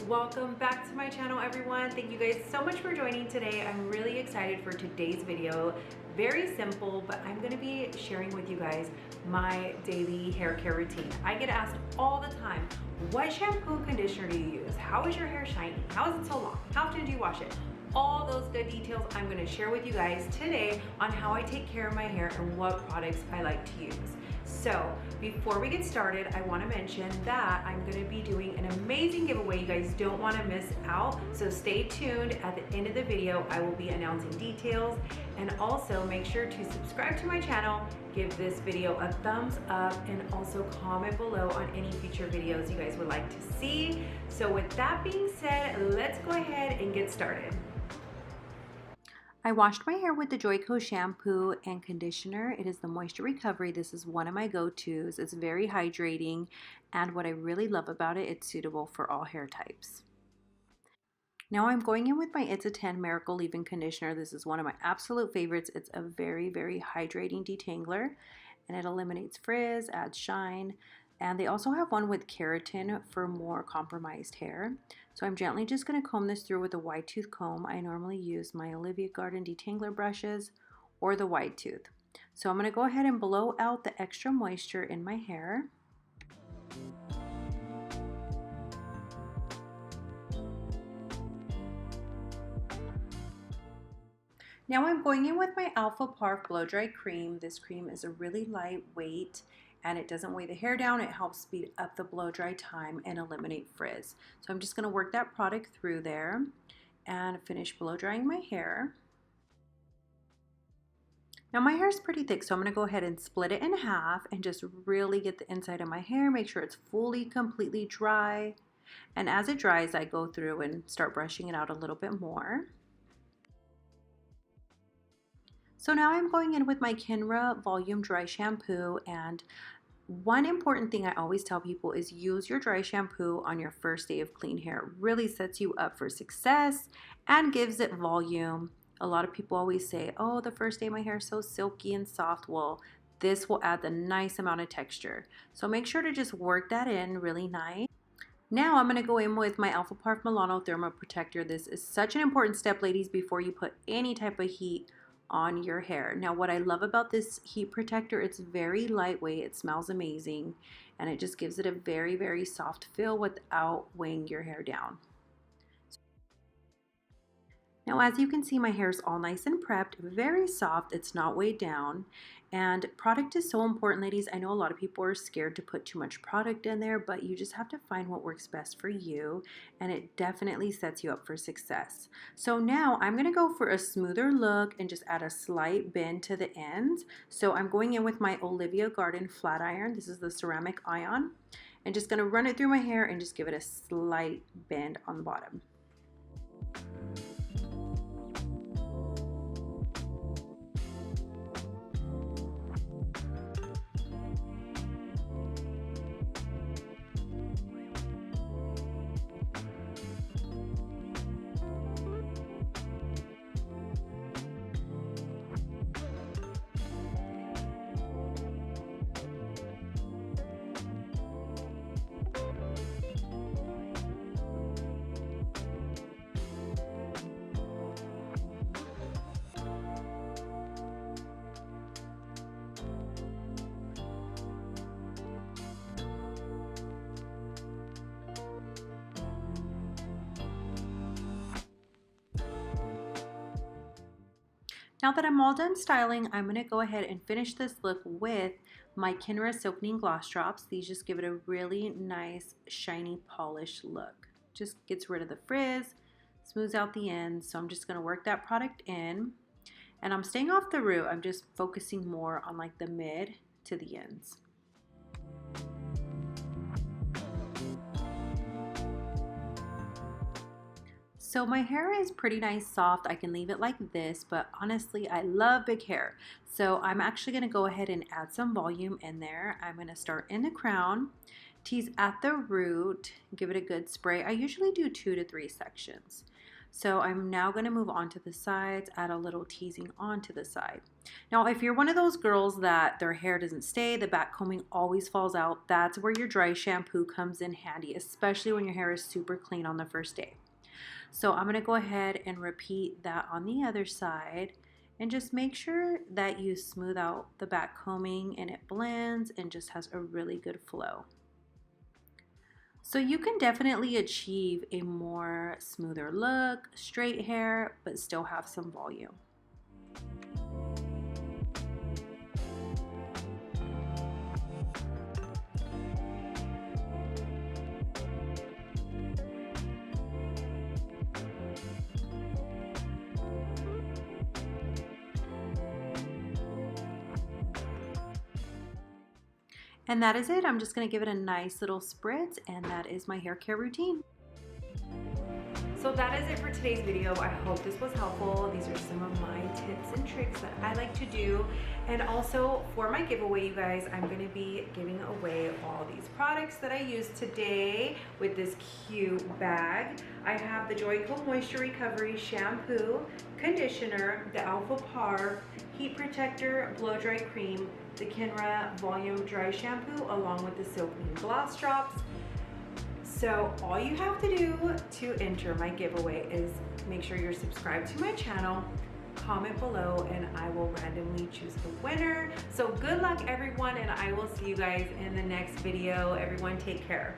Welcome back to my channel, everyone. Thank you guys so much for joining today. I'm really excited for today's video. Very simple, but I'm gonna be sharing with you guys my daily hair care routine. I get asked all the time, what shampoo and conditioner do you use? How is your hair shiny? How is it so long? How often do you wash it? All those good details I'm gonna share with you guys today on how I take care of my hair and what products I like to use. So before we get started, I want to mention that I'm going to be doing an amazing giveaway. You guys don't want to miss out, so stay tuned. At the end of the video, I will be announcing details, and also make sure to subscribe to my channel, give this video a thumbs up, and also comment below on any future videos you guys would like to see. So with that being said, let's go ahead and get started. I washed my hair with the Joico shampoo and conditioner. It is the Moisture Recovery. This is one of my go-tos. It's very hydrating, and what I really love about it, it's suitable for all hair types. Now I'm going in with my It's a 10 Miracle Leave-In Conditioner. This is one of my absolute favorites. It's a very, very hydrating detangler, and it eliminates frizz, adds shine. And they also have one with keratin for more compromised hair. So I'm gently just going to comb this through with a wide tooth comb. I normally use my Olivia Garden detangler brushes or the wide tooth. So I'm going to go ahead and blow out the extra moisture in my hair. Now I'm going in with my Alfaparf Blow Dry Cream. This cream is a really lightweight and it doesn't weigh the hair down. It helps speed up the blow dry time and eliminate frizz. So I'm just going to work that product through there and finish blow drying my hair. Now my hair is pretty thick, so I'm going to go ahead and split it in half and just really get the inside of my hair, make sure it's fully, completely dry. And as it dries, I go through and start brushing it out a little bit more. So now I'm going in with my Kenra Volume Dry Shampoo, and one important thing I always tell people is use your dry shampoo on your first day of clean hair. It really sets you up for success and gives it volume. A lot of people always say, oh, the first day my hair is so silky and soft. Well, this will add the nice amount of texture. So make sure to just work that in really nice. Now I'm going to go in with my Alfaparf Milano Thermal Protector. This is such an important step, ladies, before you put any type of heat on your hair. Now what I love about this heat protector, it's very lightweight, it smells amazing, and it just gives it a very, very soft feel without weighing your hair down. Now as you can see, my hair is all nice and prepped, very soft, it's not weighed down, and product is so important, ladies. I know a lot of people are scared to put too much product in there, but you just have to find what works best for you, and it definitely sets you up for success. So now I'm going to go for a smoother look and just add a slight bend to the ends. So I'm going in with my Olivia Garden flat iron. This is the ceramic ion, and just going to run it through my hair and just give it a slight bend on the bottom. Now that I'm all done styling, I'm going to go ahead and finish this look with my Kenra Silkening Gloss Drops. These just give it a really nice, shiny, polished look. Just gets rid of the frizz, smooths out the ends. So I'm just going to work that product in. And I'm staying off the root. I'm just focusing more on like the mid to the ends. So my hair is pretty nice, soft. I can leave it like this, but honestly, I love big hair. So I'm actually gonna go ahead and add some volume in there. I'm gonna start in the crown, tease at the root, give it a good spray. I usually do 2 to 3 sections. So I'm now going to move on to the sides, add a little teasing onto the side. Now, if you're one of those girls that their hair doesn't stay, the back combing always falls out, that's where your dry shampoo comes in handy, especially when your hair is super clean on the first day. So I'm going to go ahead and repeat that on the other side, and just make sure that you smooth out the back combing and it blends and just has a really good flow. So you can definitely achieve a more smoother look, straight hair, but still have some volume. And that is it. I'm just going to give it a nice little spritz, and that is my hair care routine. So that is it for today's video. I hope this was helpful. These are some of my tips and tricks that I like to do. And also for my giveaway, you guys, I'm going to be giving away all these products that I used today with this cute bag. I have the Joico Moisture Recovery Shampoo, Conditioner, the Alfaparf Heat Protector Blow Dry Cream, the Kenra Volume Dry Shampoo, along with the Silky Gloss Drops. So all you have to do to enter my giveaway is make sure you're subscribed to my channel, comment below, and I will randomly choose the winner. So good luck everyone, and I will see you guys in the next video. Everyone take care.